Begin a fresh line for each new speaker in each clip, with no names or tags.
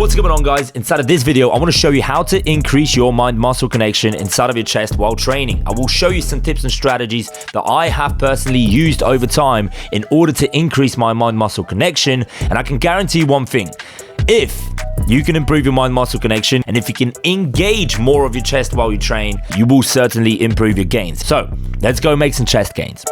What's going on, guys? Inside of this video, I want to show you how to increase your mind-muscle connection inside of your chest while training. I will show you some tips and strategies that I have personally used over time in order to increase my mind-muscle connection, and I can guarantee you one thing. If you can improve your mind-muscle connection, and if you can engage more of your chest while you train, you will certainly improve your gains. So, let's go make some chest gains.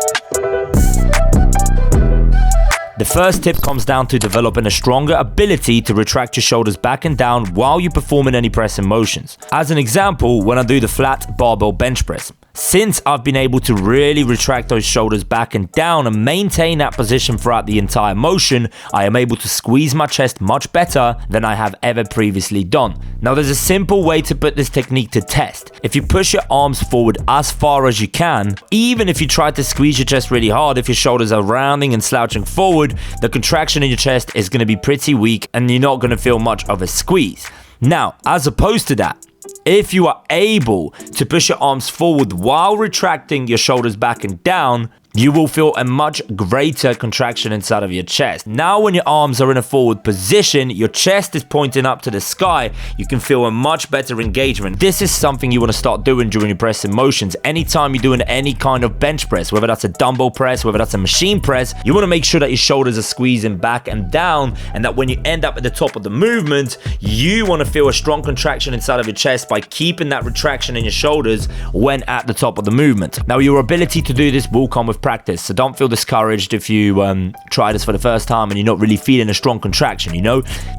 The first tip comes down to developing a stronger ability to retract your shoulders back and down while you perform in any pressing motions. As an example, when I do the flat barbell bench press. Since I've been able to really retract those shoulders back and down and maintain that position throughout the entire motion, I am able to squeeze my chest much better than I have ever previously done. Now, there's a simple way to put this technique to test. If you push your arms forward as far as you can, even if you try to squeeze your chest really hard, if your shoulders are rounding and slouching forward, the contraction in your chest is going to be pretty weak and you're not going to feel much of a squeeze. Now, as opposed to that, if you are able to push your arms forward while retracting your shoulders back and down, you will feel a much greater contraction inside of your chest. Now, when your arms are in a forward position, your chest is pointing up to the sky, you can feel a much better engagement. This is something you want to start doing during your pressing motions. Anytime you're doing any kind of bench press, whether that's a dumbbell press, whether that's a machine press, you want to make sure that your shoulders are squeezing back and down, and that when you end up at the top of the movement, you want to feel a strong contraction inside of your chest by keeping that retraction in your shoulders when at the top of the movement. Now, your ability to do this will come with practice, so don't feel discouraged if you try this for the first time and you're not really feeling a strong contraction.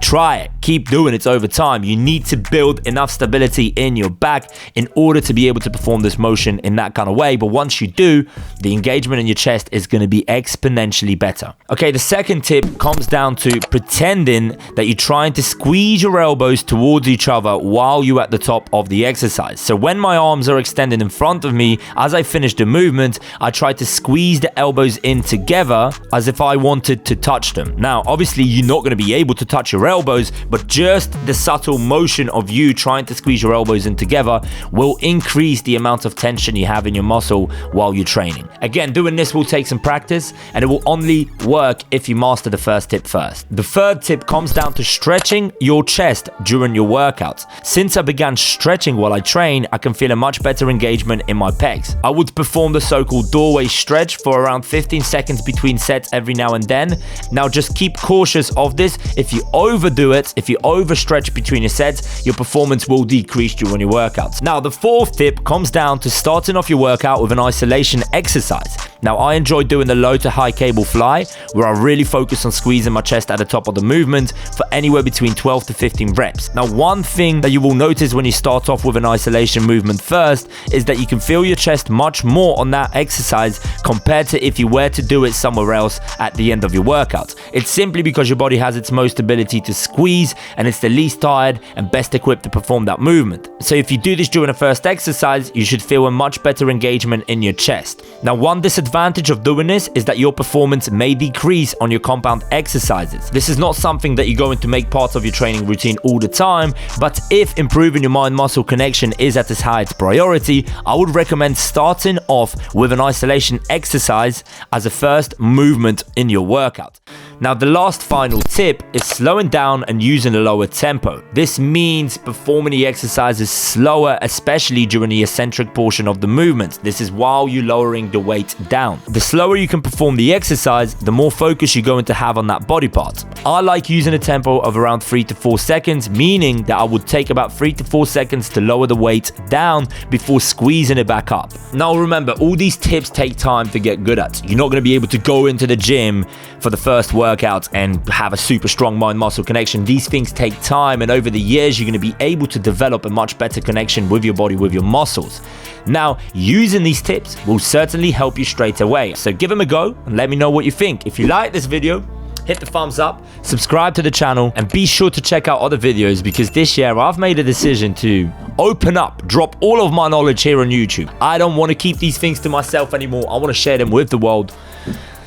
Try it, keep doing it over time. You need to build enough stability in your back in order to be able to perform this motion in that kind of way, but once you do, the engagement in your chest is going to be exponentially better. Okay, the second tip comes down to pretending that you're trying to squeeze your elbows towards each other while you're at the top of the exercise. So when my arms are extended in front of me, as I finish the movement, I try to squeeze the elbows in together as if I wanted to touch them. Now, obviously, you're not going to be able to touch your elbows, but just the subtle motion of you trying to squeeze your elbows in together will increase the amount of tension you have in your muscle while you're training. Again, doing this will take some practice, and it will only work if you master the first tip first. The third tip comes down to stretching your chest during your workouts. Since I began stretching while I train, I can feel a much better engagement in my pecs. I would perform the so-called doorway stretch for around 15 seconds between sets every now and then. Now, just keep cautious of this. If you overdo it, if you overstretch between your sets, your performance will decrease during your workouts. Now, the fourth tip comes down to starting off your workout with an isolation exercise. Now, I enjoy doing the low to high cable fly, where I really focus on squeezing my chest at the top of the movement for anywhere between 12 to 15 reps. Now, one thing that you will notice when you start off with an isolation movement first is that you can feel your chest much more on that exercise compared to if you were to do it somewhere else at the end of your workout. It's simply because your body has its most ability to squeeze, and it's the least tired and best equipped to perform that movement. So if you do this during the first exercise, you should feel a much better engagement in your chest. Now, one disadvantage of doing this is that your performance may decrease on your compound exercises. This is not something that you're going to make part of your training routine all the time, but if improving your mind-muscle connection is at its highest priority, I would recommend starting off with an isolation exercise as a first movement in your workout. Now, the last final tip is slowing down and using a lower tempo. This means performing the exercises slower, especially during the eccentric portion of the movement. This is while you're lowering the weight down. The slower you can perform the exercise, the more focus you're going to have on that body part. I like using a tempo of around 3 to 4 seconds, meaning that I would take about 3 to 4 seconds to lower the weight down before squeezing it back up. Now, remember, all these tips take time to get good at. You're not going to be able to go into the gym for the first workout and have a super strong mind-muscle connection. These things take time, and over the years, you're going to be able to develop a much better connection with your body, with your muscles. Now, using these tips will certainly help you straight away. So give them a go and let me know what you think. If you like this video, hit the thumbs up, subscribe to the channel, and be sure to check out other videos, because this year I've made a decision to open up, drop all of my knowledge here on YouTube. I don't want to keep these things to myself anymore. I want to share them with the world.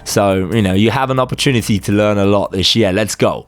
So, you have an opportunity to learn a lot this year. Let's go.